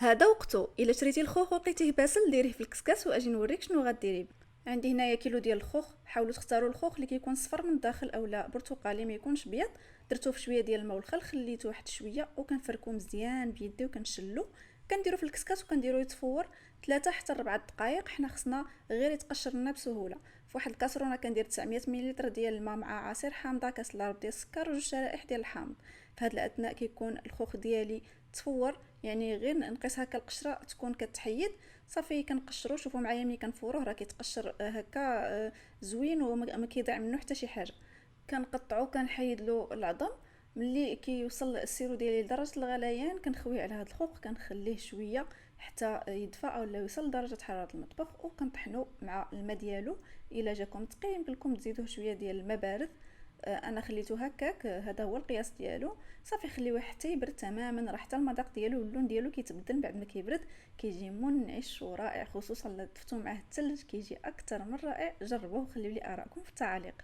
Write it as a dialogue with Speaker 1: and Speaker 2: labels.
Speaker 1: هذا وقته. الا شريتي الخوخ ولقيتيه باسل ديريه في الكسكاس واجي نوريك شنو غديري به. عندي هنايا كيلو ديال الخوخ. حاولوا تختاروا الخوخ اللي كيكون صفر من الداخل اولا برتقالي ما يكونش بيض. درتوه في شويه ديال الماء والخل، خليته واحد شويه وكنفركوه مزيان بيدي وكنشلو. كنديرو في الكسكاس وكنديرو يتفور 3 حتى 4 دقائق. حنا خصنا غير يتقشر لنا بسهوله. في واحد الكاسرونه كندير 900 ملل ديال الماء مع عصير حامضه، كاس لارب ديال السكر، وجوج شرائح ديال الحامض. في هذا الاثناء كيكون الخوخ ديالي تفور، يعني غير نقيس هكا القشره تكون كتحيد. صافي كنقشرو. شوفوا معايا ملي كنفوروه راه كيتقشر هكا زوين وما كيضيع منه حتى شي حاجه. كنقطعو كنحيد له العظم. ملي كيوصل السيرو ديالي لدرجه الغليان كنخويه على هذا الخوخ، كنخليه شويه حتى يدفى ولا يوصل لدرجه حراره المطبخ، وكنطحنو مع الماء ديالو. الا جاكم ثقيل يمكن لكم تزيدوه شويه ديال الماء بارد. انا خليته هكاك. هذا هو القياس ديالو. صافي خليوه حتى يبرد تماما. راه حتى المذاق ديالو واللون ديالو كيتبدل بعد ما كيبرد. كيجي منعش ورائع، خصوصا الا ضفتو معاه الثلج كيجي اكثر من رائع. جربوه وخليو لي ارائكم في التعاليق.